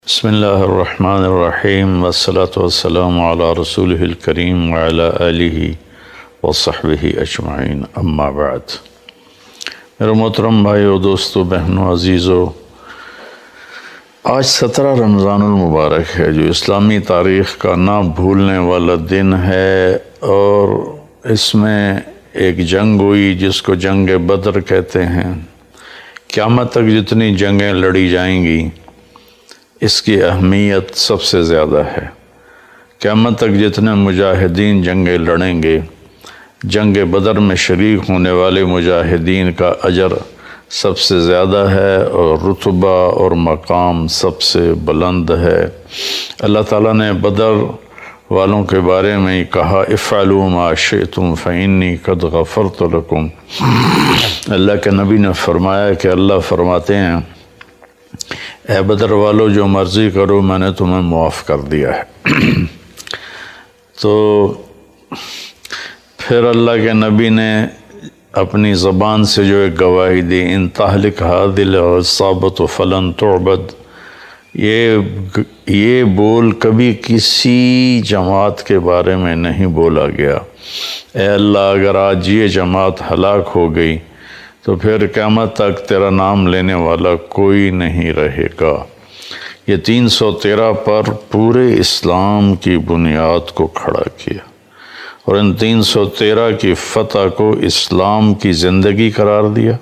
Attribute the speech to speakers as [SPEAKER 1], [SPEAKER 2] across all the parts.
[SPEAKER 1] بسم اللہ الرحمن الرحیم والصلاة والسلام علی رسولہ الکریم وعلی آلہ وصحبہ اجمعین اما بعد۔ میرے محترم بھائیو، دوستو، بہنوں، عزیزو، آج 17 رمضان المبارک ہے جو اسلامی تاریخ کا نہ بھولنے والا دن ہے، اور اس میں ایک جنگ ہوئی جس کو جنگ بدر کہتے ہیں۔ قیامت تک جتنی جنگیں لڑی جائیں گی اس کی اہمیت سب سے زیادہ ہے۔ قیامت تک جتنے مجاہدین جنگیں لڑیں گے، جنگ بدر میں شریک ہونے والے مجاہدین کا اجر سب سے زیادہ ہے اور رتبہ اور مقام سب سے بلند ہے۔ اللہ تعالیٰ نے بدر والوں کے بارے میں کہا، افعلوا ما شئتم فإنی قد غفرت لکم۔ اللہ کے نبی نے فرمایا کہ اللہ فرماتے ہیں، اے بدر والو، جو مرضی کرو، میں نے تمہیں معاف کر دیا ہے۔ تو پھر اللہ کے نبی نے اپنی زبان سے جو ایک گواہی دی، ان تہلک هذه العصابة فلن تعبد، یہ بول کبھی کسی جماعت کے بارے میں نہیں بولا گیا۔ اے اللہ، اگر آج یہ جماعت ہلاک ہو گئی تو پھر قیامت تک تیرا نام لینے والا کوئی نہیں رہے گا۔ یہ 313 پر پورے اسلام کی بنیاد کو کھڑا کیا، اور ان 313 کی فتح کو اسلام کی زندگی قرار دیا،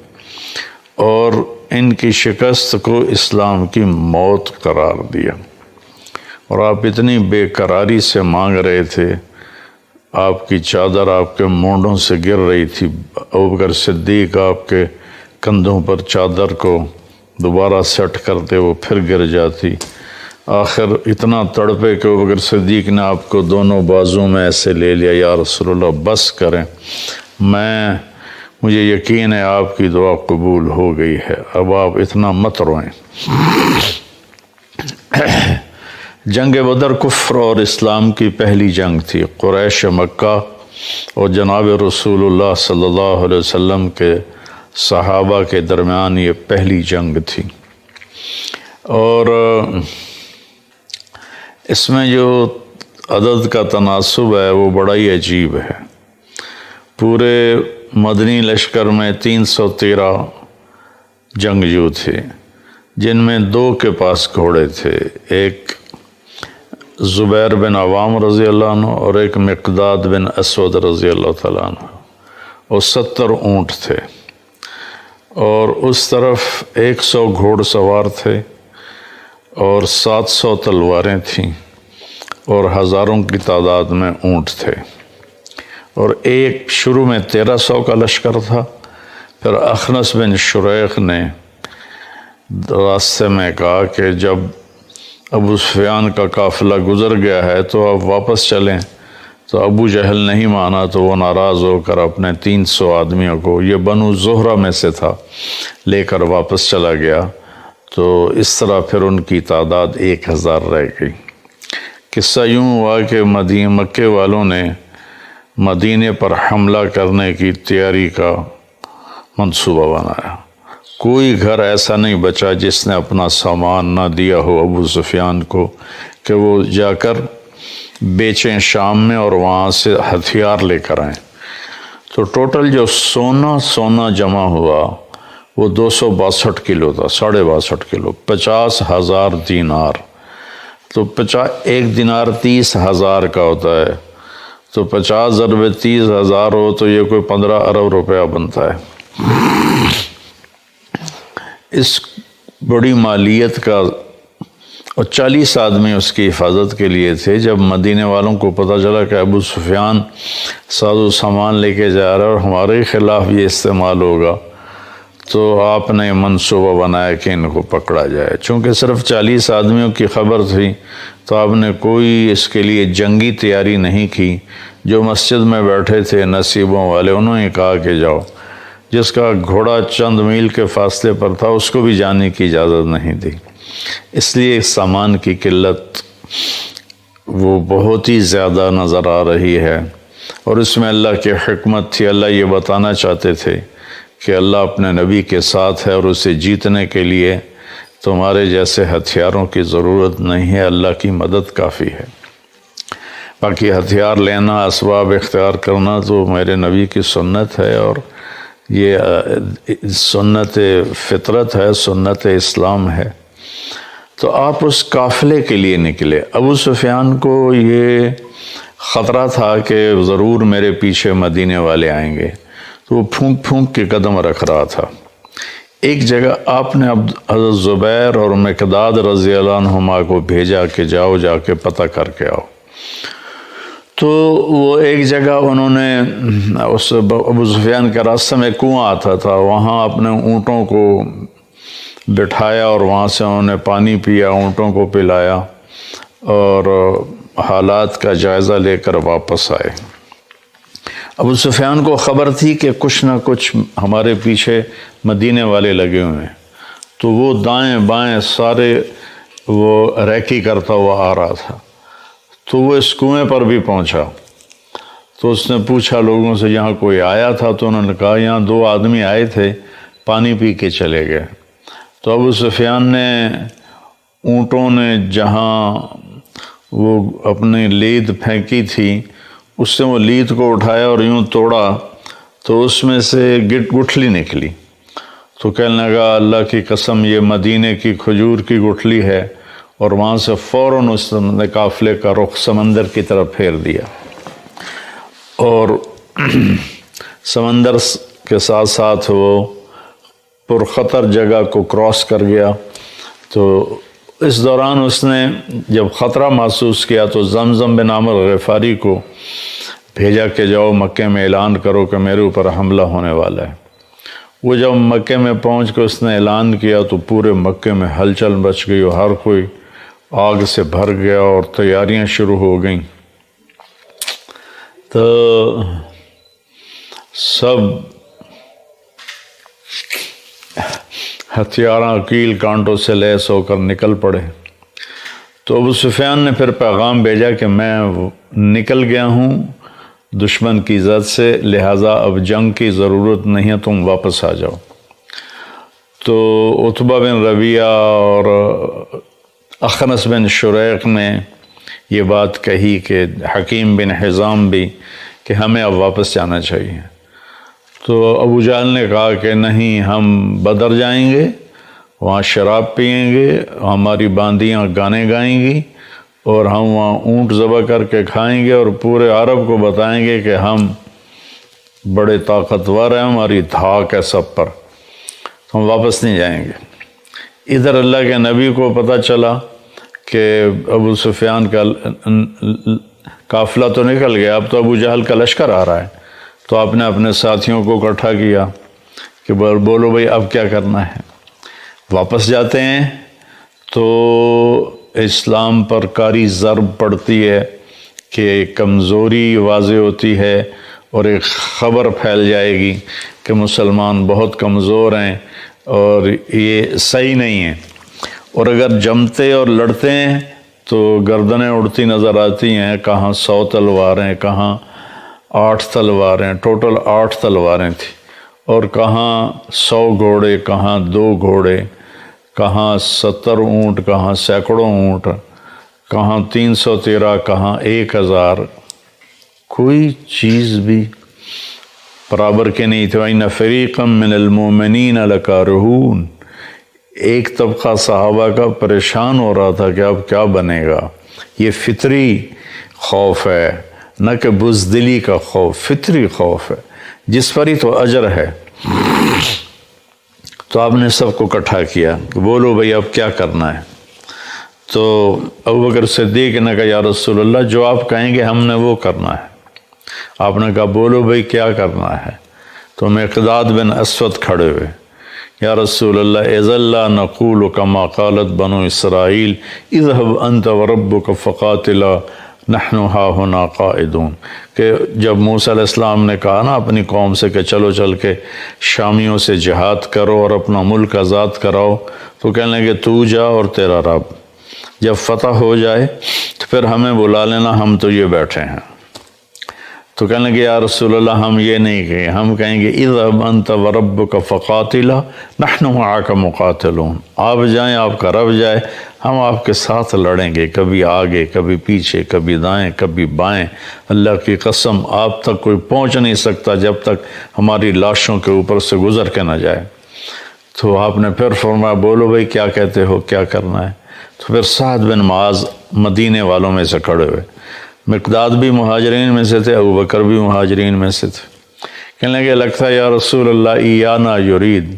[SPEAKER 1] اور ان کی شکست کو اسلام کی موت قرار دیا۔ اور آپ اتنی بے قراری سے مانگ رہے تھے، آپ کی چادر آپ کے مونڈوں سے گر رہی تھی، ابوبکر صدیق آپ کے کندھوں پر چادر کو دوبارہ سیٹ کرتے، وہ پھر گر جاتی۔ آخر اتنا تڑپے کہ ابوبکر صدیق نے آپ کو دونوں بازوں میں ایسے لے لیا، یا رسول اللہ بس کریں، مجھے یقین ہے آپ کی دعا قبول ہو گئی ہے، اب آپ اتنا مت روئیں۔ جنگ بدر کفر اور اسلام کی پہلی جنگ تھی۔ قریش مکہ اور جناب رسول اللہ صلی اللہ علیہ وسلم کے صحابہ کے درمیان یہ پہلی جنگ تھی، اور اس میں جو عدد کا تناسب ہے وہ بڑا ہی عجیب ہے۔ پورے مدنی لشکر میں 313 جنگجو تھے، جن میں 2 کے پاس گھوڑے تھے، ایک زبیر بن عوام رضی اللہ عنہ اور ایک مقداد بن اسود رضی اللہ تعالیٰ عنہ، اور 70 اونٹ تھے، اور اس طرف 100 گھوڑ سوار تھے، اور 700 تلواریں تھیں، اور ہزاروں کی تعداد میں اونٹ تھے۔ اور ایک شروع میں 1300 کا لشکر تھا، پھر اخنس بن شریق نے راستے میں کہا کہ جب ابو سفیان کا قافلہ گزر گیا ہے تو اب واپس چلیں، تو ابو جہل نہیں مانا، تو وہ ناراض ہو کر اپنے 300 آدمیوں کو، یہ بنو زہرہ میں سے تھا، لے کر واپس چلا گیا۔ تو اس طرح پھر ان کی تعداد 1000 رہ گئی۔ قصہ یوں ہوا کہ مکے والوں نے مدینے پر حملہ کرنے کی تیاری کا منصوبہ بنایا۔ کوئی گھر ایسا نہیں بچا جس نے اپنا سامان نہ دیا ہو ابو سفیان کو کہ وہ جا کر بیچیں شام میں اور وہاں سے ہتھیار لے کر آئیں۔ تو ٹوٹل جو سونا جمع ہوا وہ 262 کلو تھا، 62.5 کلو، 50,000 دینار۔ تو ایک دینار 30,000 کا ہوتا ہے، تو 50 ضرب 30,000 ہو تو یہ کوئی 15 ارب روپیہ بنتا ہے۔ اس بڑی مالیت کا، اور 40 آدمی اس کی حفاظت کے لیے تھے۔ جب مدینے والوں کو پتہ چلا کہ ابو سفیان ساز و سامان لے کے جا رہا ہے اور ہمارے خلاف یہ استعمال ہوگا، تو آپ نے منصوبہ بنایا کہ ان کو پکڑا جائے۔ چونکہ صرف 40 آدمیوں کی خبر تھی تو آپ نے کوئی اس کے لیے جنگی تیاری نہیں کی۔ جو مسجد میں بیٹھے تھے نصیبوں والے، انہوں نے کہا کہ جاؤ۔ جس کا گھوڑا چند میل کے فاصلے پر تھا اس کو بھی جانے کی اجازت نہیں دی۔ اس لیے سامان کی قلت وہ بہت ہی زیادہ نظر آ رہی ہے، اور اس میں اللہ کی حکمت تھی۔ اللہ یہ بتانا چاہتے تھے کہ اللہ اپنے نبی کے ساتھ ہے، اور اسے جیتنے کے لیے تمہارے جیسے ہتھیاروں کی ضرورت نہیں ہے، اللہ کی مدد کافی ہے۔ باقی ہتھیار لینا، اسباب اختیار کرنا تو میرے نبی کی سنت ہے، اور یہ سنت فطرت ہے، سنت اسلام ہے۔ تو آپ اس قافلے کے لیے نکلے۔ ابو سفیان کو یہ خطرہ تھا کہ ضرور میرے پیچھے مدینے والے آئیں گے، تو وہ پھونک پھونک کے قدم رکھ رہا تھا۔ ایک جگہ آپ نے حضرت زبیر اور مقداد رضی اللہ عنہما کو بھیجا کہ جاؤ، جا کے پتہ کر کے آؤ۔ تو وہ ایک جگہ انہوں نے، اس ابو سفیان کے راستے میں کنواں آتا تھا، وہاں اپنے اونٹوں کو بٹھایا اور وہاں سے انہوں نے پانی پیا، اونٹوں کو پلایا اور حالات کا جائزہ لے کر واپس آئے۔ ابو سفیان کو خبر تھی کہ کچھ نہ کچھ ہمارے پیچھے مدینے والے لگے ہوئے ہیں، تو وہ دائیں بائیں سارے وہ ریکی کرتا ہوا آ رہا تھا۔ تو وہ اس کنویں پر بھی پہنچا، تو اس نے پوچھا لوگوں سے یہاں کوئی آیا تھا؟ تو انہوں نے کہا یہاں 2 آدمی آئے تھے، پانی پی کے چلے گئے۔ تو ابو سفیان نے اونٹوں نے جہاں وہ اپنی لید پھینکی تھی، اس سے وہ لید کو اٹھایا اور یوں توڑا تو اس میں سے گٹھلی نکلی۔ تو کہنے لگا اللہ کی قسم یہ مدینے کی کھجور کی گٹھلی ہے، اور وہاں سے فوراً اس نے قافلے کا رخ سمندر کی طرف پھیر دیا، اور سمندر کے ساتھ ساتھ وہ پرخطر جگہ کو کراس کر گیا۔ تو اس دوران اس نے جب خطرہ محسوس کیا تو زمزم بن عامر غفاری کو بھیجا کہ جاؤ مکے میں اعلان کرو کہ میرے اوپر حملہ ہونے والا ہے۔ وہ جب مکے میں پہنچ کے اس نے اعلان کیا تو پورے مکے میں ہلچل مچ گئی اور ہر کوئی آگ سے بھر گیا اور تیاریاں شروع ہو گئیں۔ تو سب ہتھیاراں کیل کانٹوں سے لیس ہو کر نکل پڑے۔ تو ابو سفیان نے پھر پیغام بھیجا کہ میں نکل گیا ہوں دشمن کی زد سے، لہٰذا اب جنگ کی ضرورت نہیں ہے، تم واپس آ جاؤ۔ تو عتبہ بن ربیعہ اور اخنس بن شریق نے یہ بات کہی کہ حکیم بن حزام بھی کہ ہمیں اب واپس جانا چاہیے۔ تو ابو جہل نے کہا کہ نہیں، ہم بدر جائیں گے، وہاں شراب پئیں گے، ہماری باندیاں گانے گائیں گی، اور ہم وہاں اونٹ ذبح کر کے کھائیں گے اور پورے عرب کو بتائیں گے کہ ہم بڑے طاقتور ہیں، ہماری دھاک ہے سب پر، ہم واپس نہیں جائیں گے۔ ادھر اللہ کے نبی کو پتہ چلا کہ ابو سفیان کا قافلہ تو نکل گیا، اب تو ابو جہل کا لشکر آ رہا ہے۔ تو آپ نے اپنے ساتھیوں کو اکٹھا کیا کہ بولو بھائی اب کیا کرنا ہے، واپس جاتے ہیں تو اسلام پر کاری ضرب پڑتی ہے کہ کمزوری واضح ہوتی ہے اور ایک خبر پھیل جائے گی کہ مسلمان بہت کمزور ہیں اور یہ صحیح نہیں ہے، اور اگر جمتے اور لڑتے ہیں تو گردنیں اڑتی نظر آتی ہیں، کہاں 100 تلواریں، کہاں 8 تلواریں، ٹوٹل 8 تلواریں تھیں، اور کہاں 100 گھوڑے، کہاں 2 گھوڑے، کہاں 70 اونٹ، کہاں سینکڑوں اونٹ، کہاں 313، کہاں 1000، کوئی چیز بھی برابر کے نہیں تھے۔ وَإِنَّ فَرِيقًا مِّنَ الْمُؤْمِنِينَ لَكَارِهُونَ، ایک طبقہ صحابہ کا پریشان ہو رہا تھا کہ اب کیا بنے گا۔ یہ فطری خوف ہے، نہ کہ بزدلی کا خوف، فطری خوف ہے جس پر ہی تو اجر ہے۔ تو آپ نے سب کو اکٹھا کیا کہ بولو بھئی اب کیا کرنا ہے۔ تو ابوبکر صدیق نے کہا یا رسول اللہ جو آپ کہیں گے ہم نے وہ کرنا ہے۔ آپ نے کہا بولو بھئی کیا کرنا ہے۔ تو مقداد بن اسود کھڑے ہوئے، یا رسول اللہ اذا لا نقول کما قالت بنو اسرائیل اذهب انت وربک فقاتلا نحن ها هنا قائدون، کہ جب موسیٰ علیہ السلام نے کہا نا اپنی قوم سے کہ چلو چل کے شامیوں سے جہاد کرو اور اپنا ملک آزاد کراؤ، تو کہنے لگے تو جا اور تیرا رب، جب فتح ہو جائے تو پھر ہمیں بلا لینا، ہم تو یہ بیٹھے ہیں۔ تو کہنے لگے یا رسول اللہ ہم یہ نہیں کہیں، ہم کہیں گے اذهب انت وربک فقاتلا نحن معك مقاتلون، آپ جائیں، آپ کا رب جائے، ہم آپ کے ساتھ لڑیں گے، کبھی آگے کبھی پیچھے، کبھی دائیں کبھی بائیں، اللہ کی قسم آپ تک کوئی پہنچ نہیں سکتا جب تک ہماری لاشوں کے اوپر سے گزر کے نہ جائے۔ تو آپ نے پھر فرمایا بولو بھائی کیا کہتے ہو، کیا کرنا ہے؟ تو پھر سعد بن معاذ مدینے والوں میں سے کھڑے ہوئے، مقداد بھی مہاجرین میں سے تھے، ابو بکر بھی مہاجرین میں سے تھے، کہنے لگے لگتا ہے یا رسول اللہ ایانا یرید،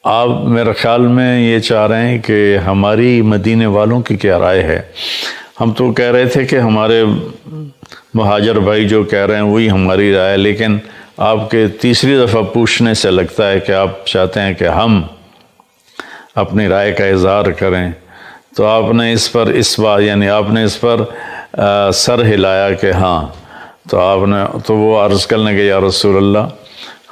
[SPEAKER 1] آپ میرے خیال میں یہ چاہ رہے ہیں کہ ہماری مدینے والوں کی کیا رائے ہے؟ ہم تو کہہ رہے تھے کہ ہمارے مہاجر بھائی جو کہہ رہے ہیں وہی ہماری رائے ہے، لیکن آپ کے تیسری دفعہ پوچھنے سے لگتا ہے کہ آپ چاہتے ہیں کہ ہم اپنی رائے کا اظہار کریں۔ تو آپ نے اس پر یعنی آپ نے اس پر سر ہلایا کہ ہاں، تو وہ عرض کرنے لگے یا رسول اللہ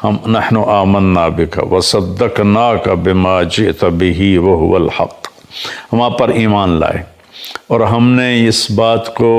[SPEAKER 1] ہم نحن آمنا بک وصدقناک بما جئت بہ وہو الحق، ہم آپ پر ایمان لائے اور ہم نے اس بات کو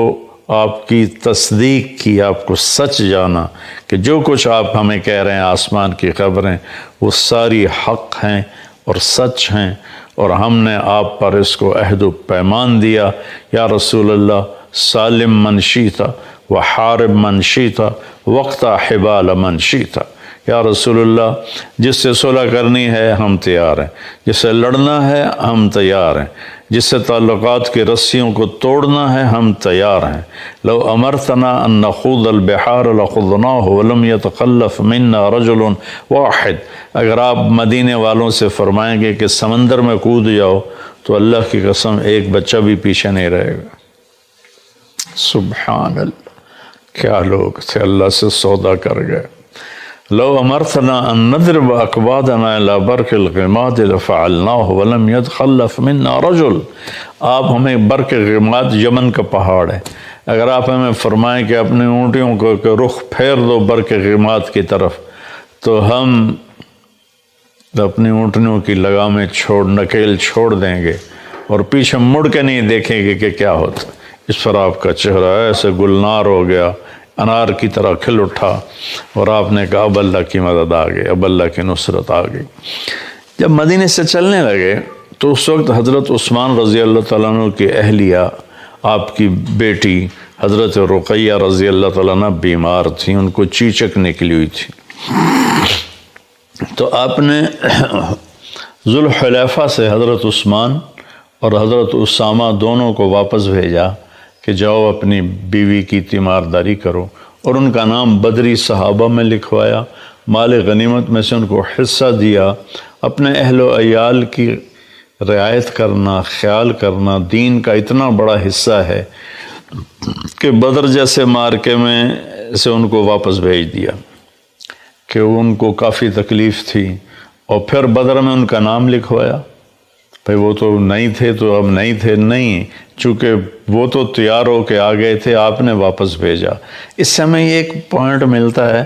[SPEAKER 1] آپ کی تصدیق کی، آپ کو سچ جانا کہ جو کچھ آپ ہمیں کہہ رہے ہیں آسمان کی خبریں وہ ساری حق ہیں اور سچ ہیں، اور ہم نے آپ پر اس کو عہد و پیمان دیا یا رسول اللہ سالم من شیتا وحارب من شیتا وقتا حبال من شیتا، یا رسول اللہ جس سے صلح کرنی ہے ہم تیار ہیں، جس سے لڑنا ہے ہم تیار ہیں، جس سے تعلقات کی رسیوں کو توڑنا ہے ہم تیار ہیں، لو امرتنا ان نخوض البحار لخضناہ ولم يتخلف منا رجل واحد، اگر آپ مدینے والوں سے فرمائیں گے کہ سمندر میں کود جاؤ تو اللہ کی قسم ایک بچہ بھی پیچھے نہیں رہے گا۔ سبحان اللہ، کیا لوگ تھے، اللہ سے سودا کر گئے۔ لو امرتنا ان نضرب اکبادنا الى برق الغماد لفعلناه ولم يتخلف منا رجل، آپ ہمیں برق غماد یمن کا پہاڑ ہے، اگر آپ ہمیں فرمائیں کہ اپنی اونٹیوں کو رخ پھیر دو برق غماد کی طرف تو ہم اپنی اونٹنیوں کی لگامیں نکیل چھوڑ دیں گے اور پیچھے مڑ کے نہیں دیکھیں گے کہ کیا ہوتا۔ اس پر آپ کا چہرہ ایسے گلنار ہو گیا، انار کی طرح کھل اٹھا، اور آپ نے کہا اب اللہ کی مدد آ گئی، اب اللہ کی نصرت آ گئی۔ جب مدینے سے چلنے لگے تو اس وقت حضرت عثمان رضی اللہ تعالیٰ عنہ کی اہلیہ، آپ کی بیٹی حضرت رقیہ رضی اللہ تعالیٰ عنہ بیمار تھیں، ان کو چیچک نکلی ہوئی تھی۔ تو آپ نے ذوالحلیفہ سے حضرت عثمان اور حضرت اسامہ دونوں کو واپس بھیجا کہ جاؤ اپنی بیوی کی تیمارداری کرو، اور ان کا نام بدری صحابہ میں لکھوایا، مال غنیمت میں سے ان کو حصہ دیا۔ اپنے اہل و عیال کی رعایت کرنا، خیال کرنا دین کا اتنا بڑا حصہ ہے کہ بدر جیسے مارکے میں سے ان کو واپس بھیج دیا کہ ان کو کافی تکلیف تھی، اور پھر بدر میں ان کا نام لکھوایا۔ بھئی وہ تو نہیں تھے تو اب نہیں تھے، نہیں، چونکہ وہ تو تیار ہو کے آ گئے تھے، آپ نے واپس بھیجا۔ اس سے ہمیں ایک پوائنٹ ملتا ہے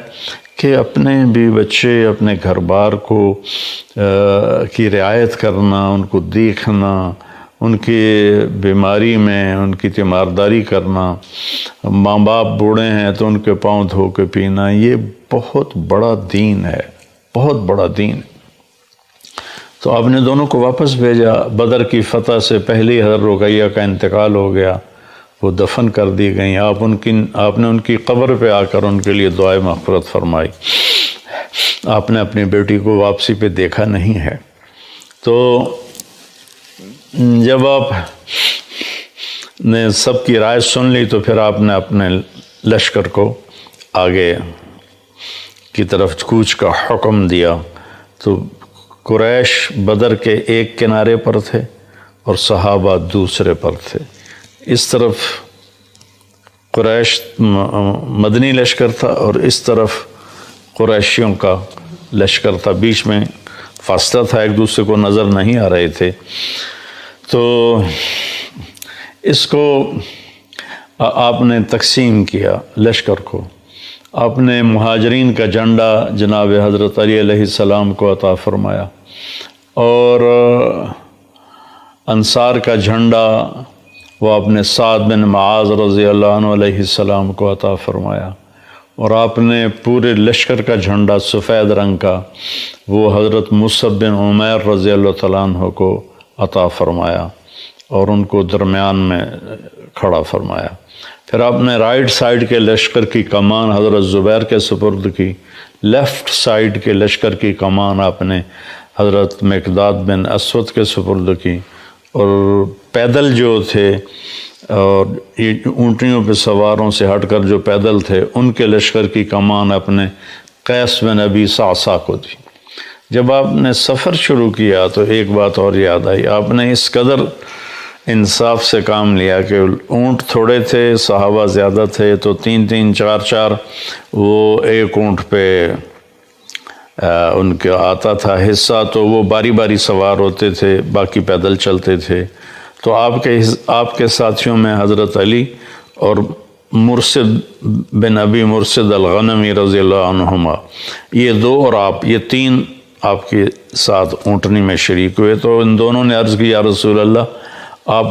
[SPEAKER 1] کہ اپنے بیوی بچے، اپنے گھر بار کو کی رعایت کرنا، ان کو دیکھنا، ان کی بیماری میں ان کی تیمارداری کرنا، ماں باپ بوڑھے ہیں تو ان کے پاؤں دھو کے پینا، یہ بہت بڑا دین ہے، بہت بڑا دین ہے۔ تو آپ نے دونوں کو واپس بھیجا۔ بدر کی فتح سے پہلے حضرت رقیہ کا انتقال ہو گیا، وہ دفن کر دی گئیں۔ آپ نے ان کی قبر پہ آ کر ان کے لیے دعائے مغفرت فرمائی۔ آپ نے اپنی بیٹی کو واپسی پہ دیکھا نہیں ہے۔ تو جب آپ نے سب کی رائے سن لی تو پھر آپ نے اپنے لشکر کو آگے کی طرف کوچ کا حکم دیا۔ تو قریش بدر کے ایک کنارے پر تھے اور صحابہ دوسرے پر تھے۔ اس طرف قریش مدنی لشکر تھا اور اس طرف قریشیوں کا لشکر تھا، بیچ میں فاصلہ تھا، ایک دوسرے کو نظر نہیں آ رہے تھے۔ تو اس کو آپ نے تقسیم کیا لشکر کو۔ آپ نے مہاجرین کا جھنڈا جناب حضرت علی علیہ السلام کو عطا فرمایا، اور انصار کا جھنڈا وہ اپنے سعد بن معاذ رضی اللہ عنہ علیہ السلام کو عطا فرمایا، اور آپ نے پورے لشکر کا جھنڈا سفید رنگ کا وہ حضرت مصعب بن عمیر رضی اللہ تعالیٰ عنہ کو عطا فرمایا اور ان کو درمیان میں کھڑا فرمایا۔ پھر آپ نے رائٹ سائڈ کے لشکر کی کمان حضرت زبیر کے سپرد کی، لیفٹ سائڈ کے لشکر کی کمان آپ نے حضرت مقداد بن اسود کے سپرد کی، اور پیدل جو تھے اور یہ اونٹنیوں پہ سواروں سے ہٹ کر جو پیدل تھے ان کے لشکر کی کمان اپنے قیس بن ابی صعصع کو دی۔ جب آپ نے سفر شروع کیا تو ایک بات اور یاد آئی، آپ نے اس قدر انصاف سے کام لیا کہ اونٹ تھوڑے تھے، صحابہ زیادہ تھے، تو 3 4 وہ ایک اونٹ پہ ان کا آتا تھا حصہ، تو وہ باری باری سوار ہوتے تھے، باقی پیدل چلتے تھے۔ تو آپ کے ساتھیوں میں حضرت علی اور مرشد بن ابی مرشد الغنمی رضی اللہ عنہما، یہ 2 اور آپ، یہ 3 آپ کے ساتھ اونٹنی میں شریک ہوئے۔ تو ان دونوں نے عرض کی، یا رسول اللہ آپ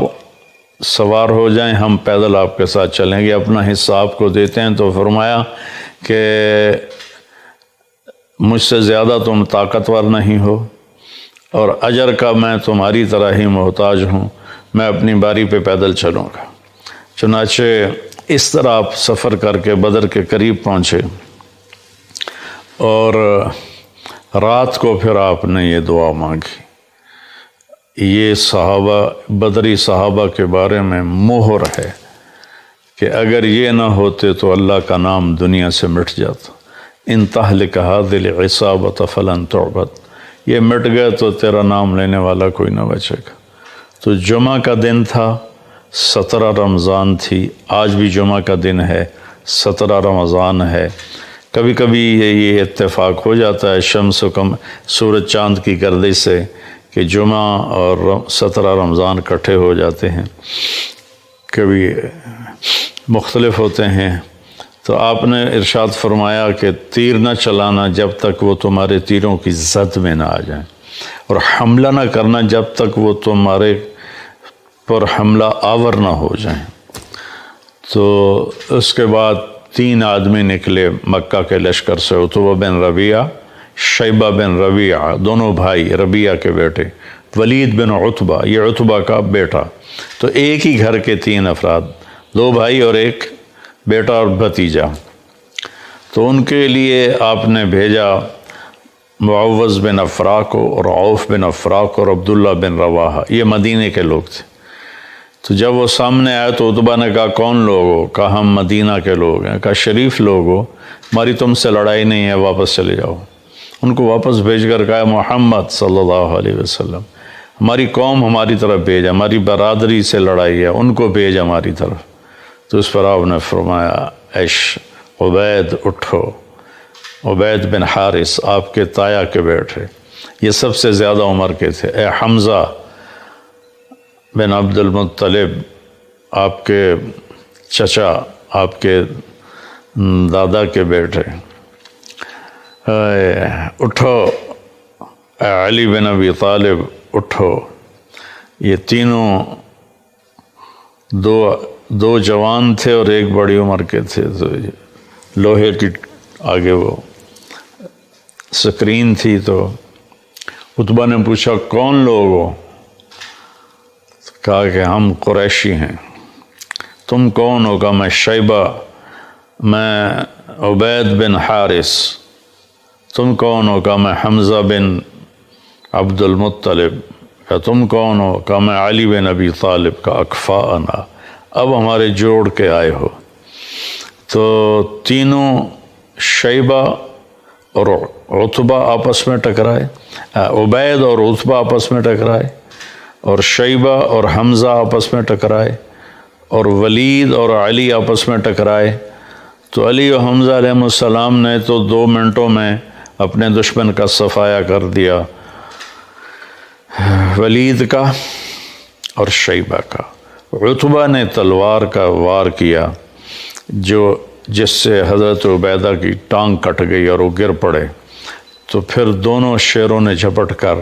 [SPEAKER 1] سوار ہو جائیں، ہم پیدل آپ کے ساتھ چلیں گے، اپنا حصہ آپ کو دیتے ہیں۔ تو فرمایا کہ مجھ سے زیادہ تم طاقتور نہیں ہو اور اجر کا میں تمہاری طرح ہی محتاج ہوں، میں اپنی باری پہ پیدل چلوں گا۔ چنانچہ اس طرح آپ سفر کر کے بدر کے قریب پہنچے، اور رات کو پھر آپ نے یہ دعا مانگی۔ یہ صحابہ، بدری صحابہ کے بارے میں مہر ہے کہ اگر یہ نہ ہوتے تو اللہ کا نام دنیا سے مٹ جاتا۔ ان تہلک هذه العصابۃ فلن تعبد، یہ مٹ گئے تو تیرا نام لینے والا کوئی نہ بچے گا۔ تو جمعہ کا دن تھا، 17 رمضان تھی، آج بھی جمعہ کا دن ہے، 17 رمضان ہے۔ کبھی کبھی یہ اتفاق ہو جاتا ہے شمس و سورج چاند کی گردش سے کہ جمعہ اور 17 رمضان اکٹھے ہو جاتے ہیں، کبھی مختلف ہوتے ہیں۔ تو آپ نے ارشاد فرمایا کہ تیر نہ چلانا جب تک وہ تمہارے تیروں کی زد میں نہ آ جائیں، اور حملہ نہ کرنا جب تک وہ تمہارے پر حملہ آور نہ ہو جائیں۔ تو اس کے بعد 3 آدمی نکلے مکہ کے لشکر سے، عتبہ بن ربیعہ، شیبہ بن ربیعہ، دونوں بھائی ربیعہ کے بیٹے، ولید بن عتبہ، یہ عتبہ کا بیٹا۔ تو ایک ہی گھر کے 3 افراد، 2 بھائی اور ایک بیٹا اور بھتیجا۔ تو ان کے لیے آپ نے بھیجا معوذ بن افرا کو، اور عوف بن افرا کو، اور عبداللہ بن رواحہ، یہ مدینے کے لوگ تھے۔ تو جب وہ سامنے آئے تو عتبہ نے کہا کون لوگ ہو؟ کہا ہم مدینہ کے لوگ ہیں۔ کہا شریف لوگ ہو، ہماری تم سے لڑائی نہیں ہے، واپس چلے جاؤ۔ ان کو واپس بھیج کر کہا محمد صلی اللہ علیہ وسلم، ہماری قوم ہماری طرف بھیج، ہماری برادری سے لڑائی ہے، ان کو بھیج ہماری طرف۔ تو اس پر آپ نے فرمایا ایش عبید اٹھو، عبید بن حارث آپ کے تایا کے بیٹے، یہ سب سے زیادہ عمر کے تھے، اے حمزہ بن عبد المطلب آپ کے چچا، آپ کے دادا کے بیٹے، اٹھو، اے علی بن ابی طالب اٹھو۔ یہ تینوں دو جوان تھے اور ایک بڑی عمر کے تھے، تو لوہے کی آگے وہ سکرین تھی۔ تو عتبہ نے پوچھا کون لوگ ہو؟ کہا کہ ہم قریشی ہیں۔ تم کون ہو؟ کہا میں شیبہ، میں عبید بن حارث۔ تم کون ہو؟ کہا میں حمزہ بن عبد المطلب۔ کہا تم کون ہو؟ کہا میں علی بن ابی طالب کا اکفاءنا، اب ہمارے جوڑ کے آئے ہو۔ تو تینوں شیبہ اور عتبہ آپس میں ٹکرائے، عبید اور عتبہ آپس میں ٹکرائے، اور شیبہ اور حمزہ آپس میں ٹکرائے، اور ولید اور علی آپس میں ٹکرائے۔ تو علی و حمزہ علیہ السلام نے تو 2 منٹوں میں اپنے دشمن کا صفایا کر دیا، ولید کا اور شیبہ کا۔ عتبہ نے تلوار کا وار کیا جس سے حضرت عبیدہ کی ٹانگ کٹ گئی اور وہ گر پڑے۔ تو پھر دونوں شیروں نے جھپٹ کر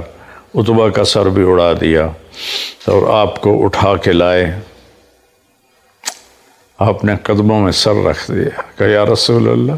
[SPEAKER 1] عتبہ کا سر بھی اڑا دیا اور آپ کو اٹھا کے لائے۔ آپ نے قدموں میں سر رکھ دیا، کہ یا رسول اللہ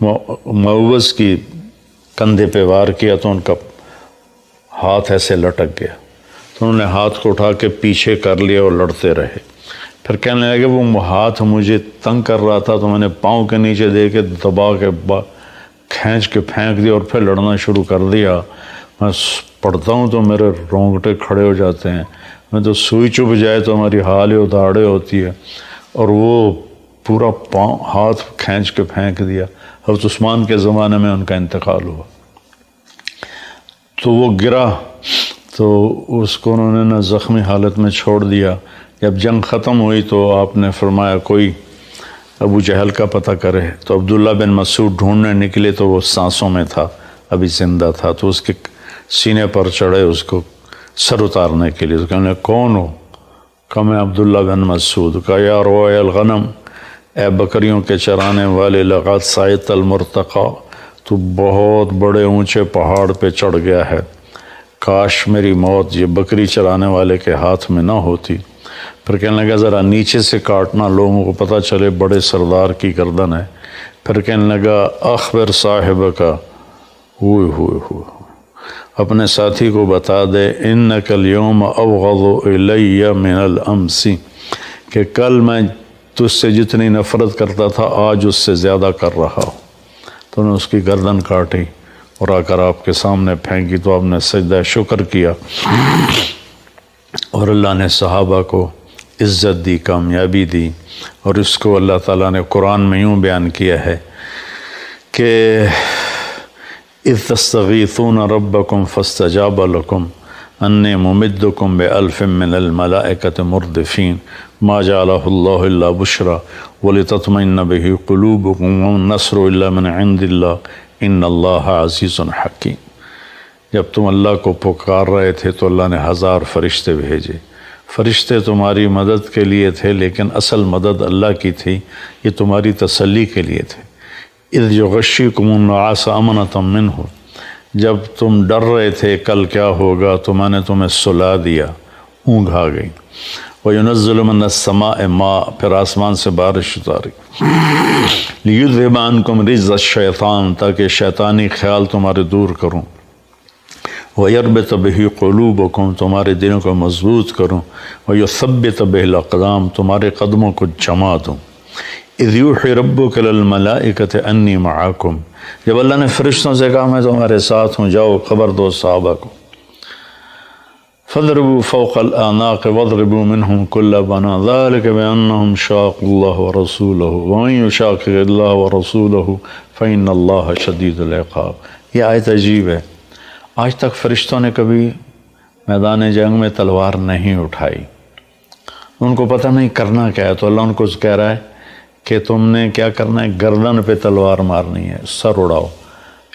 [SPEAKER 1] معوذ کی کندھے پہ وار کیا تو ان کا ہاتھ ایسے لٹک گیا، تو انہوں نے ہاتھ کو اٹھا کے پیچھے کر لیا اور لڑتے رہے۔ پھر کہنے لگے وہ ہاتھ مجھے تنگ کر رہا تھا تو میں نے پاؤں کے نیچے دے کے دبا کے کھینچ کے پھینک دیا اور پھر لڑنا شروع کر دیا۔ میں پڑھتا ہوں تو میرے رونگٹے کھڑے ہو جاتے ہیں، میں تو سوئی چبھ جائے تو ہماری حال اداڑے ہوتی ہے، اور وہ پورا پاؤں ہاتھ کھینچ کے پھینک دیا۔ حضرت عثمان کے زمانے میں ان کا انتقال ہوا، تو وہ گرا تو اس کو انہوں نے نہ زخمی حالت میں چھوڑ دیا۔ جب جنگ ختم ہوئی تو آپ نے فرمایا کوئی ابو جہل کا پتہ کرے، تو عبداللہ بن مسعود ڈھونڈنے نکلے تو وہ سانسوں میں تھا، ابھی زندہ تھا، تو اس کے سینے پر چڑھے اس کو سر اتارنے کے لیے۔ تو کہنے کون ہو؟ کہا میں عبداللہ بن مسعود۔ کہا یا روع الغنم، اے بکریوں کے چرانے والے، لقد صعدت المرتقى، تو بہت بڑے اونچے پہاڑ پہ چڑھ گیا ہے، کاش میری موت یہ بکری چرانے والے کے ہاتھ میں نہ ہوتی۔ پھر کہنے لگا ذرا نیچے سے کاٹنا، لوگوں کو پتہ چلے بڑے سردار کی گردن ہے۔ پھر کہنے لگا اخبر صاحب کا، ہوئے اپنے ساتھی کو بتا دے، انک اليوم ابغض الی من الامس، کہ کل میں تجھ سے جتنی نفرت کرتا تھا آج اس سے زیادہ کر رہا ہوں۔ تو انہوں نے اس کی گردن کاٹی اور آ کر آپ کے سامنے پھینکی، تو آپ نے سجدہ شکر کیا، اور اللہ نے صحابہ کو عزت دی، کامیابی دی۔ اور اس کو اللہ تعالیٰ نے قرآن میں یوں بیان کیا ہے کہ اذ تستغیثون ربکم فاستجاب لکم انی ممدکم بألف من الملائکۃ مردفین ما جعلہ اللہ الا بشرا ولتطمئن بہ قلوبکم والنصر الا من عند اللہ ان اللہ عزیز حکیم۔ جب تم اللہ کو پکار رہے تھے تو اللہ نے 1000 فرشتے بھیجے، فرشتے تمہاری مدد کے لیے تھے، لیکن اصل مدد اللہ کی تھی، یہ تمہاری تسلی کے لیے تھے۔ اذ یغشیکم النعاس امنۃ منہ، جب تم ڈر رہے تھے کل کیا ہوگا تو میں نے تمہیں سلا دیا، اونگ آ گئی۔ وَيُنَزِّلُ مِنَ السَّمَاءِ مَاءً، پھر آسمان سے بارش اتاری، لِيُذْهِبَ عَنْكُمْ رِجْزَ الشَّيْطَانِ، تاکہ شیطانی خیال تمہارے دور کروں، وَيَرْبِطَ بِهِ قُلُوبَكُمْ، تمہارے دلوں کو مضبوط کروں، وَيُثَبِّتَ بِهِ الْأَقْدَامَ، تمہارے قدموں کو جما دوں۔ اِذْ يُوحِي رَبُّكَ لِلْمَلَائِكَةِ أَنِّي مَعَكُمْ، جب اللہ نے فرشتوں سے کہا میں تمہارے ساتھ ہوں، جاؤ خبر دو صحابہ کو۔ فَاضْرِبُوا فَوْقَ الْأَعْنَاقِ وَاضْرِبُوا مِنْهُمْ كُلَّ بَنَانٍ ذَلِكَ بِأَنَّهُمْ شَاقُّوا اللَّهَ وَرَسُولَهُ وَمَن يُشَاقِقِ اللَّهَ وَرَسُولَهُ فَإِنَّ اللَّهَ شَدِيدُ الْعِقَابِ۔ یہ آیت عجیب ہے، آج تک فرشتوں نے کبھی میدان جنگ میں تلوار نہیں اٹھائی، ان کو پتہ نہیں کرنا کیا ہے، تو اللہ ان کو کہہ رہا ہے کہ تم نے کیا کرنا ہے، گردن پہ تلوار مارنی ہے، سر اڑاؤ،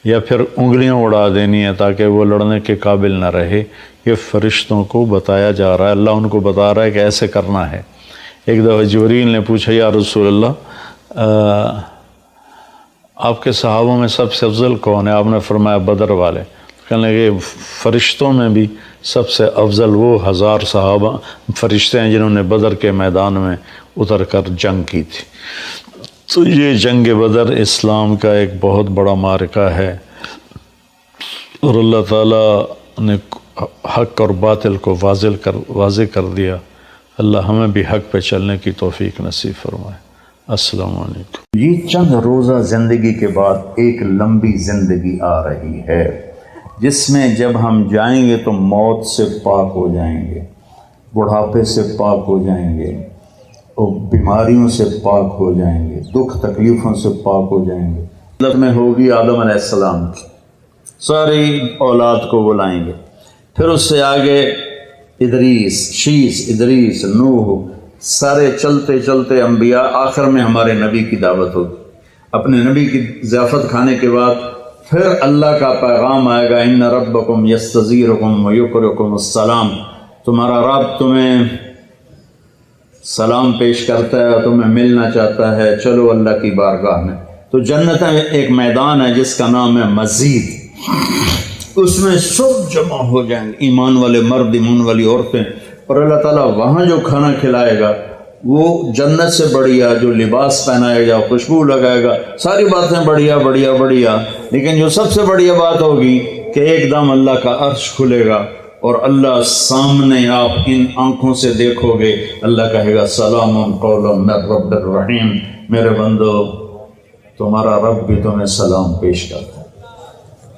[SPEAKER 1] یا پھر انگلیاں اڑا دینی ہے تاکہ وہ لڑنے کے قابل نہ رہے۔ یہ فرشتوں کو بتایا جا رہا ہے، اللہ ان کو بتا رہا ہے کہ ایسے کرنا ہے۔ ایک دفعہ جبریل نے پوچھا یا رسول اللہ آپ کے صحابوں میں سب سے افضل کون ہے؟ آپ نے فرمایا بدر والے۔ کہنے لگے فرشتوں میں بھی سب سے افضل وہ 1000 صحابہ فرشتے ہیں جنہوں نے بدر کے میدان میں اتر کر جنگ کی تھی۔ تو یہ جنگ بدر اسلام کا ایک بہت بڑا معرکہ ہے، اور اللہ تعالیٰ نے حق اور باطل کو واضح کر دیا۔ اللہ ہمیں بھی حق پہ چلنے کی توفیق نصیب فرمائے۔ السلام علیکم۔ یہ چند روزہ زندگی کے بعد ایک لمبی زندگی آ رہی ہے، جس میں جب ہم جائیں گے تو موت سے پاک ہو جائیں گے، بڑھاپے سے پاک ہو جائیں گے، اور بیماریوں سے پاک ہو جائیں گے، دکھ تکلیفوں سے پاک ہو جائیں گے۔ حضرت میں ہوگی آدم علیہ السلام کی، ساری اولاد کو بلائیں گے، پھر اس سے آگے ادریس، شیس، ادریس، نوح، سارے چلتے چلتے انبیاء، آخر میں ہمارے نبی کی دعوت ہوگی۔ اپنے نبی کی ضیافت کھانے کے بعد پھر اللہ کا پیغام آئے گا، ان ربکم یستزیرکم ویقرکم السلام، تمہارا رب تمہیں سلام پیش کرتا ہے اور تمہیں ملنا چاہتا ہے، چلو اللہ کی بارگاہ میں۔ تو جنت میں ایک میدان ہے جس کا نام ہے مزید، اس میں سب جمع ہو جائیں گے، ایمان والے مرد، ایمان والی عورتیں، اور اللہ تعالیٰ وہاں جو کھانا کھلائے گا وہ جنت سے بڑھیا جو لباس پہنائے گا، خوشبو لگائے گا، ساری باتیں بڑھیا بڑھیا بڑھیا، لیکن جو سب سے بڑھیا بات ہوگی کہ ایک دم اللہ کا عرش کھلے گا اور اللہ سامنے آپ ان آنکھوں سے دیکھو گے، اللہ کہے گا سلام قولا من رب الرحیم، میرے بندو تمہارا رب بھی تمہیں سلام پیش کرتا ہے۔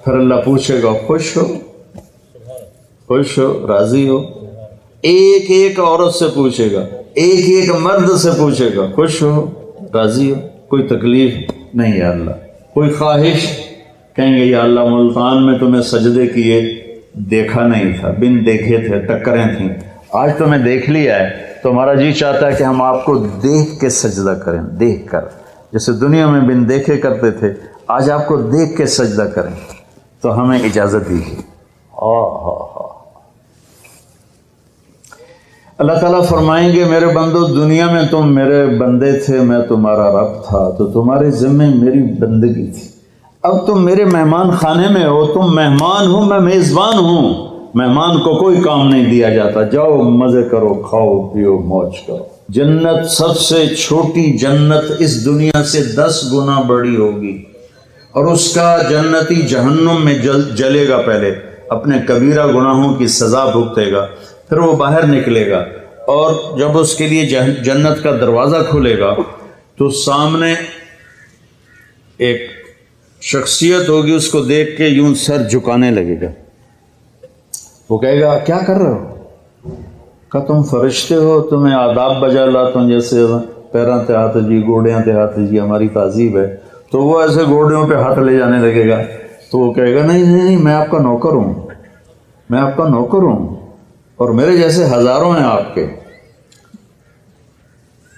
[SPEAKER 1] پھر اللہ پوچھے گا خوش ہو، خوش ہو، راضی ہو؟ ایک ایک عورت سے پوچھے گا، ایک ایک مرد سے پوچھے گا، خوش ہو، راضی ہو؟ کوئی تکلیف نہیں یا اللہ؟ کوئی خواہش؟ کہیں گے یا اللہ ملتان میں تمہیں سجدے کیے دیکھا نہیں تھا، بن دیکھے تھے، ٹکریں تھیں، آج تمہیں دیکھ لیا ہے تو ہمارا جی چاہتا ہے کہ ہم آپ کو دیکھ کے سجدہ کریں، دیکھ کر، جیسے دنیا میں بن دیکھے کرتے تھے، آج آپ کو دیکھ کے سجدہ کریں، تو ہمیں اجازت دیجیے۔ اللہ تعالیٰ فرمائیں گے میرے بندو دنیا میں تم میرے بندے تھے، میں تمہارا رب تھا، تو تمہارے ذمہ میری بندگی تھی، اب تم میرے مہمان خانے میں ہو، تم مہمان ہو، میں میزبان ہوں، مہمان کو کوئی کام نہیں دیا جاتا، جاؤ مزے کرو، کھاؤ پیو موج کرو۔ جنت سب سے چھوٹی جنت اس دنیا سے 10 گنا بڑی ہوگی، اور اس کا جنتی جہنم میں جلے گا، پہلے اپنے کبیرہ گناہوں کی سزا بھگتے گا، پھر وہ باہر نکلے گا، اور جب اس کے لیے جنت کا دروازہ کھلے گا تو سامنے ایک شخصیت ہوگی، اس کو دیکھ کے یوں سر جھکانے لگے گا، وہ کہے گا کیا کر رہے ہو؟ کہ تم فرشتے ہو، تمہیں آداب بجا لاتا ہوں، جیسے پیراں تے ہاتھ جی، گوڑیاں تے ہاتھ جی، ہماری تہذیب ہے، تو وہ ایسے گوڑیوں پہ ہاتھ لے جانے لگے گا، تو وہ کہے گا نہیں نہیں، میں آپ کا نوکر ہوں، میں آپ کا نوکر ہوں، اور میرے جیسے ہزاروں ہیں آپ کے۔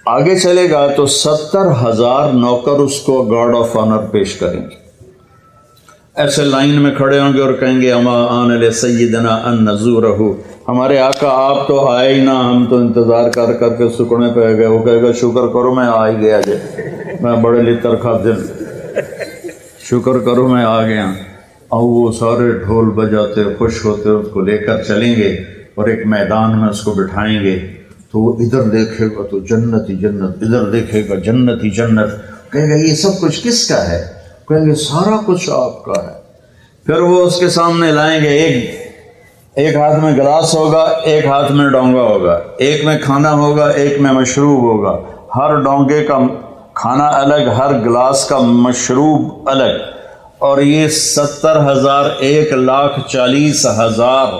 [SPEAKER 1] آگے چلے گا تو 70,000 نوکر اس کو گارڈ آف آنر پیش کریں گے، ایسے لائن میں کھڑے ہوں گے اور کہیں گے اما آن علی سیدنا ان نزورہ، ہمارے آقا آپ تو آئے ہی نہ، ہم تو انتظار کر کر کے سکڑے پہ گئے۔ وہ کہے گا شکر کرو میں آ ہی گیا جے، میں بڑے لطر خادم، شکر کرو میں آ گیا۔ اور وہ سارے ڈھول بجاتے خوش ہوتے اس کو لے کر چلیں گے اور ایک میدان میں اس کو بٹھائیں گے، تو وہ ادھر دیکھے گا تو جنت ہی جنت، ادھر دیکھے گا جنت ہی جنت، کہے گا یہ سب کچھ کس کا ہے؟ کہیں گے سارا کچھ آپ کا ہے۔ پھر وہ اس کے سامنے لائیں گے، ایک ہاتھ میں گلاس ہوگا، ایک ہاتھ میں ڈونگا ہوگا، ایک میں کھانا ہوگا، ایک میں مشروب ہوگا، ہر ڈونگے کا کھانا الگ، ہر گلاس کا مشروب الگ، اور یہ 70,000 1,40,000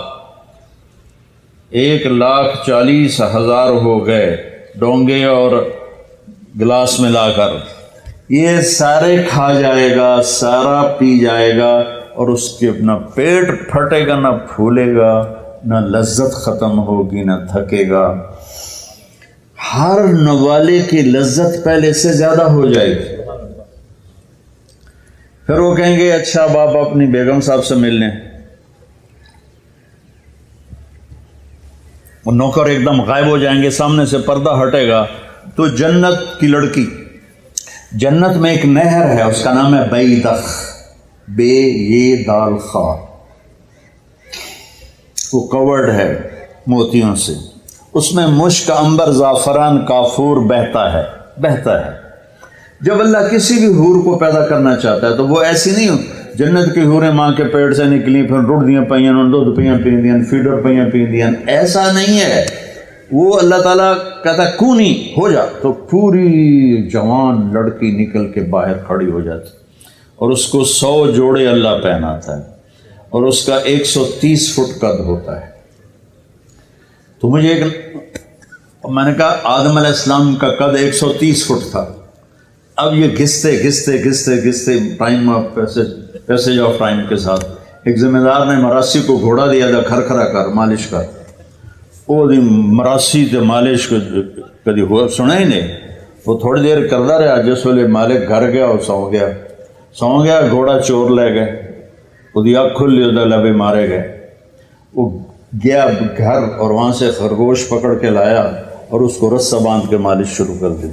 [SPEAKER 1] 1,40,000 ہو گئے ڈونگے اور گلاس ملا کر، یہ سارے کھا جائے گا، سارا پی جائے گا، اور اس کے نہ پیٹ پھٹے گا، نہ پھولے گا، نہ لذت ختم ہوگی، نہ تھکے گا، ہر نوالے کی لذت پہلے سے زیادہ ہو جائے گی۔ پھر وہ کہیں گے اچھا اب آپ اپنی بیگم صاحب سے مل لیں، وہ نوکر ایک دم غائب ہو جائیں گے، سامنے سے پردہ ہٹے گا تو جنت کی لڑکی، جنت میں ایک نہر ہے، اس کا نام ہے بیدخ، بے یہ دال خا، وہ کورڈ ہے موتیوں سے، اس میں مشک، عنبر، زعفران، کافور بہتا ہے۔ جب اللہ کسی بھی حور کو پیدا کرنا چاہتا ہے تو وہ ایسی نہیں ہو، جنت کی حوریں ماں کے پیٹ سے نکلی پھر رڑ دیاں پئیاں، دودھ پیاں پیندیاں، فیڈر پیاں پیندیاں، ایسا نہیں ہے۔ وہ اللہ تعالیٰ کہتا ہے کونی ہو جا، تو پوری جوان لڑکی نکل کے باہر کھڑی ہو جاتی، اور اس کو 100 جوڑے اللہ پہناتا ہے، اور اس کا 130 فٹ قد ہوتا ہے۔ تو مجھے میں نے کہا آدم علیہ السلام کا قد 130 فٹ تھا، اب یہ گھستے time of passage of time کے ساتھ ایک ذمہ دار نے مراسی کو گھوڑا دیا تھا، کھرکھرا کر مالش کر، وہ مراسی تے مالش کو کدی ہوا سنا ہی نہیں، وہ تھوڑی دیر کرتا رہا، جس ویلے مالک گھر گیا اور سو گیا، گھوڑا چور لے گئے، وہ اکھ کھلی، وہ لبے مارے گئے، وہ گیا گھر اور وہاں سے خرگوش پکڑ کے لایا اور اس کو رسہ باندھ کے مالش شروع کر دی۔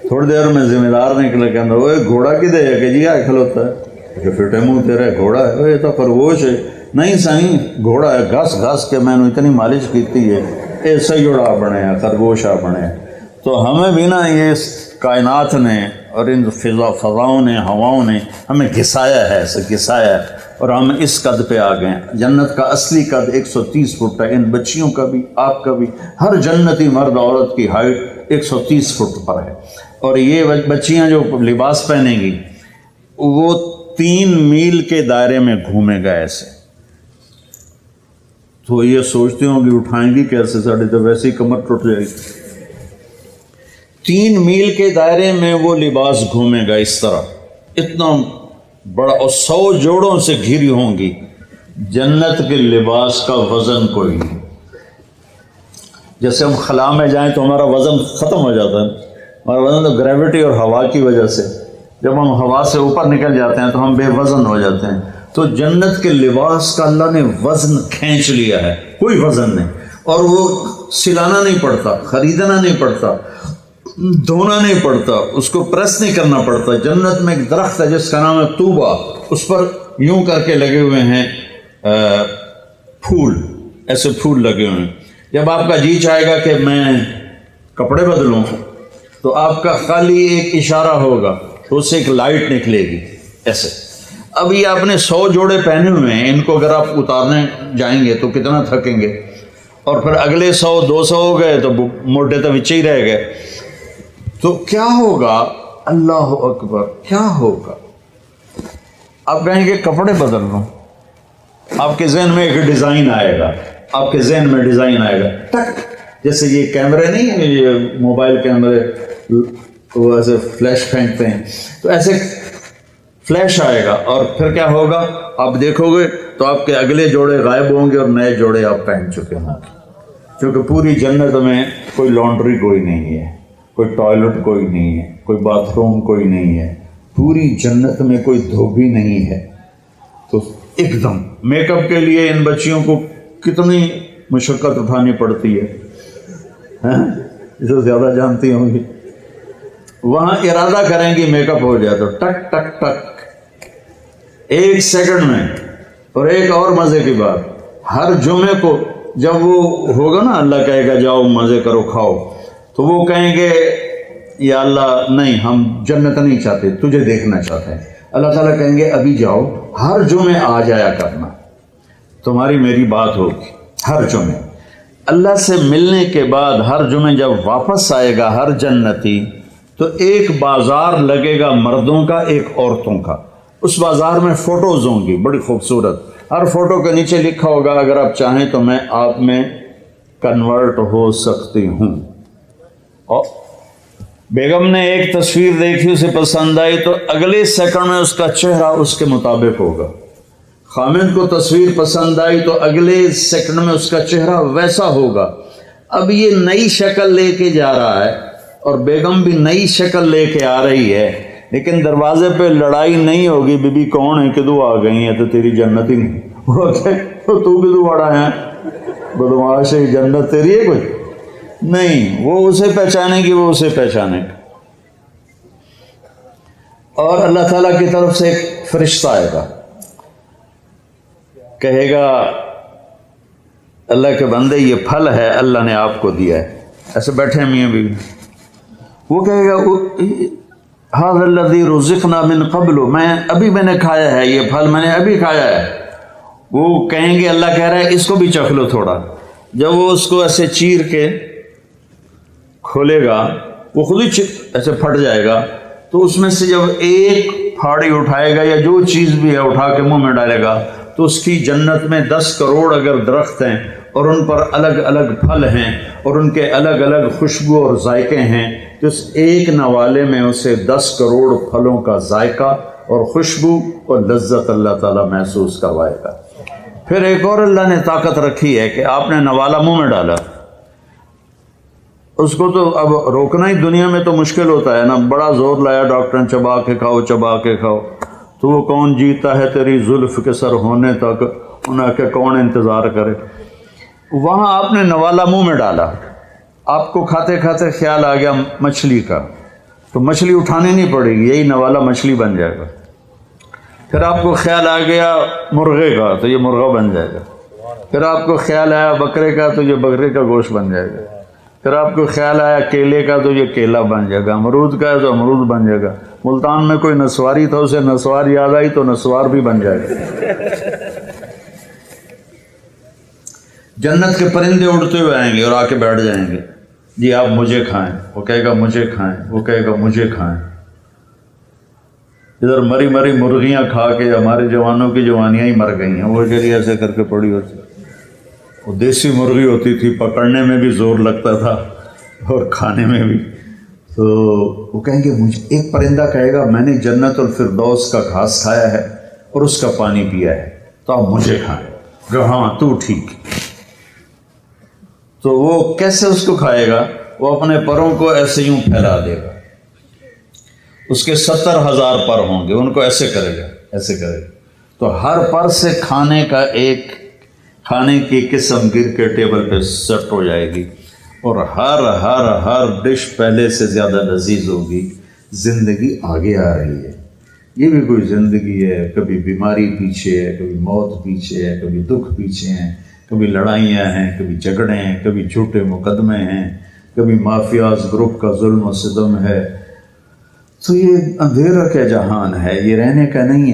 [SPEAKER 1] تھوڑی دیر میں ذمہ دار نکلے کہ وہ گھوڑا کدے ہے کہ جی آئے کھلوتا ہے کہ فٹے منہ تیرے گھوڑا ہے، یہ تو خرگوش ہے۔ نہیں سائیں گھوڑا ہے، گھس کے میں نے اتنی مالش کیتی ہے، ایسا ہی جوڑا بنے ہیں، خرگوش آ بنے ہیں۔ تو ہمیں بھی نا یہ کائنات نے اور ان فضاؤں نے، ہواؤں نے ہمیں گھسایا ہے، ایسے گھسایا ہے، اور ہم اس قد پہ آ گئے ہیں۔ جنت کا اصلی قد 130 فٹ ہے، ان بچیوں کا بھی، آپ کا بھی، ہر جنتی مرد عورت کی ہائٹ 130 فٹ پر ہے۔ اور یہ بچیاں جو لباس پہنیں گی وہ 3 میل کے دائرے میں گھومے گا ایسے۔ تو یہ سوچتے ہوں کہ اٹھائیں گی کیسے، ساڑھے تو ویسے ہی کمر ٹوٹ جائے گی۔ 3 میل کے دائرے میں وہ لباس گھومے گا اس طرح، اتنا بڑا، اور 100 جوڑوں سے گھری ہوں گی۔ جنت کے لباس کا وزن کوئی نہیں۔ جیسے ہم خلا میں جائیں تو ہمارا وزن ختم ہو جاتا ہے، ہمارا وزن تو گریوٹی اور ہوا کی وجہ سے، جب ہم ہوا سے اوپر نکل جاتے ہیں تو ہم بے وزن ہو جاتے ہیں۔ تو جنت کے لباس کا اللہ نے وزن کھینچ لیا ہے، کوئی وزن نہیں، اور وہ سلانا نہیں پڑتا، خریدنا نہیں پڑتا، دھونا نہیں پڑتا، اس کو پریس نہیں کرنا پڑتا۔ جنت میں ایک درخت ہے جس کا نام ہے طوبہ، اس پر یوں کر کے لگے ہوئے ہیں پھول، ایسے پھول لگے ہوئے ہیں۔ جب آپ کا جی چاہے گا کہ میں کپڑے بدلوں تو آپ کا خالی ایک اشارہ ہوگا تو اس سے ایک لائٹ نکلے گی ایسے۔ اب یہ آپ نے 100 جوڑے پہنے ہوئے ہیں، ان کو اگر آپ اتارنے جائیں گے تو کتنا تھکیں گے، اور پھر اگلے 100 200 ہو گئے تو موٹے تو بچے ہی رہ گئے۔ تو کیا ہوگا، اللہ اکبر، کیا ہوگا؟ آپ کہیں گے کپڑے بدل لوں، آپ کے ذہن میں ایک ڈیزائن آئے گا، آپ کے ذہن میں ڈیزائن آئے گا، ٹک، جیسے یہ کیمرے نہیں، یہ موبائل کیمرے وہ ایسے فلیش پھینکتے ہیں، تو ایسے فلیش آئے گا، اور پھر کیا ہوگا، آپ دیکھو گے تو آپ کے اگلے جوڑے غائب ہوں گے اور نئے جوڑے آپ پہن چکے ہوں گے، کیونکہ پوری جنت میں کوئی لانڈری کوئی نہیں ہے، کوئی ٹوائلٹ کوئی نہیں ہے، کوئی باتھ روم کوئی نہیں ہے، پوری جنت میں کوئی دھوبی نہیں ہے۔ تو ایک دم میک اپ کے لیے ان بچیوں کو کتنی مشقت اٹھانی پڑتی ہے، اسے زیادہ جانتی ہوں گی۔ وہاں ارادہ کریں گی میک اپ ہو جائے تو ٹک ٹک ٹک 1 سیکنڈ میں۔ اور ایک اور مزے کی بات، ہر جمعے کو جب وہ ہوگا نا، اللہ کہے گا جاؤ مزے کرو کھاؤ، تو وہ کہیں گے یا اللہ نہیں، ہم جنت نہیں چاہتے، تجھے دیکھنا چاہتے ہیں۔ اللہ تعالیٰ کہیں گے ابھی جاؤ، ہر جمعے آ جایا کرنا، تمہاری میری بات ہوگی ہر جمعے۔ اللہ سے ملنے کے بعد ہر جمعے جب واپس آئے گا ہر جنتی، تو ایک بازار لگے گا مردوں کا، ایک عورتوں کا۔ اس بازار میں فوٹوز ہوں گی بڑی خوبصورت، ہر فوٹو کے نیچے لکھا ہوگا اگر آپ چاہیں تو میں آپ میں کنورٹ ہو سکتی ہوں۔ اور بیگم نے ایک تصویر دیکھی، اسے پسند آئی تو اگلے سیکنڈ میں اس کا چہرہ اس کے مطابق ہوگا۔ خامد کو تصویر پسند آئی تو اگلے سیکنڈ میں اس کا چہرہ ویسا ہوگا۔ اب یہ نئی شکل لے کے جا رہا ہے اور بیگم بھی نئی شکل لے کے آ رہی ہے، لیکن دروازے پہ لڑائی نہیں ہوگی، بی بی کون ہے کدو آ گئی ہے تو تیری جنت ہی نہیں، تو کدو بڑا ہے بدماش ہے، جنت تیری ہے کوئی نہیں، وہ اسے پہچانے گی، وہ اسے پہچانے گا۔ اور اللہ تعالیٰ کی طرف سے ایک فرشتہ آئے گا، کہے گا اللہ کے بندے یہ پھل ہے اللہ نے آپ کو دیا ہے، ایسے بیٹھے میاں بیوی، وہ کہے گا ھذا الذی رزقنا من قبل، میں نے کھایا ہے یہ پھل، میں نے ابھی کھایا ہے۔ وہ کہیں گے اللہ کہہ رہا ہے اس کو بھی چکھ لو تھوڑا۔ جب وہ اس کو ایسے چیر کے کھولے گا، وہ خود ہی ایسے پھٹ جائے گا، تو اس میں سے جب ایک پھاڑی اٹھائے گا یا جو چیز بھی ہے اٹھا کے منہ میں ڈالے گا، تو اس کی جنت میں 10 کروڑ اگر درخت ہیں اور ان پر الگ الگ پھل ہیں اور ان کے الگ الگ خوشبو اور ذائقے ہیں، تو اس ایک نوالے میں اسے 10 کروڑ پھلوں کا ذائقہ اور خوشبو اور لذت اللہ تعالیٰ محسوس کروائے گا۔ پھر ایک اور اللہ نے طاقت رکھی ہے کہ آپ نے نوالا منہ میں ڈالا، اس کو تو اب روکنا ہی دنیا میں تو مشکل ہوتا ہے نا، بڑا زور لایا ڈاکٹر نے چبا کے کھاؤ چبا کے کھاؤ، تو وہ کون جیتا ہے تیری زلف کے سر ہونے تک، انہیں کہ کون انتظار کرے۔ وہاں آپ نے نوالا منہ میں ڈالا، آپ کو کھاتے کھاتے خیال آ گیا مچھلی کا، تو مچھلی اٹھانی نہیں پڑے گی، یہی نوالا مچھلی بن جائے گا۔ پھر آپ کو خیال آ گیا مرغے کا، تو یہ مرغا بن جائے گا۔ پھر آپ کو خیال آیا بکرے کا، تو یہ بکرے کا گوشت بن جائے گا۔ پھر آپ کو خیال آیا کیلے کا تو یہ کیلا بن جائے گا، امرود کا ہے تو امرود بن جائے گا، ملتان میں کوئی نسواری تھا اسے نسوار یاد آئی تو نسوار بھی بن جائے گا۔ جنت کے پرندے اڑتے ہوئے آئیں گے اور آ کے بیٹھ جائیں گے، جی آپ مجھے کھائیں، وہ کہے گا مجھے کھائیں، وہ کہے گا مجھے کھائیں۔ ادھر مری مری مرغیاں کھا کے ہمارے جوانوں کی جوانیاں ہی مر گئی ہیں، وہ چلیے ایسے کر کے پڑی ہوتی، وہ دیسی مرغی ہوتی تھی، پکڑنے میں بھی زور لگتا تھا اور کھانے میں بھی۔ تو وہ کہیں گے مجھے، ایک پرندہ کہے گا میں نے جنت الفردوس کا گھاس کھایا ہے اور اس کا پانی پیا ہے، تو آپ مجھے کھائیں۔ کہ ہاں تو ٹھیک۔ تو وہ کیسے اس کو کھائے گا؟ وہ اپنے پروں کو ایسے یوں پھیلا دے گا، اس کے 70,000 پر ہوں گے، ان کو ایسے کرے گا، ایسے کرے گا، تو ہر پر سے کھانے کا ایک کھانے کی قسم گر کے ٹیبل پہ سیٹ ہو جائے گی، اور ہر ڈش پہلے سے زیادہ لذیذ ہوگی۔ زندگی آگے آ رہی ہے، یہ بھی کوئی زندگی ہے، کبھی بیماری پیچھے ہے، کبھی موت پیچھے ہے، کبھی دکھ پیچھے ہیں، کبھی لڑائیاں ہیں، کبھی جھگڑے ہیں، کبھی جھوٹے مقدمے ہیں، کبھی مافیاز گروپ کا ظلم و ستم ہے۔ تو یہ اندھیرا کا جہان ہے، یہ رہنے کا نہیں ہے۔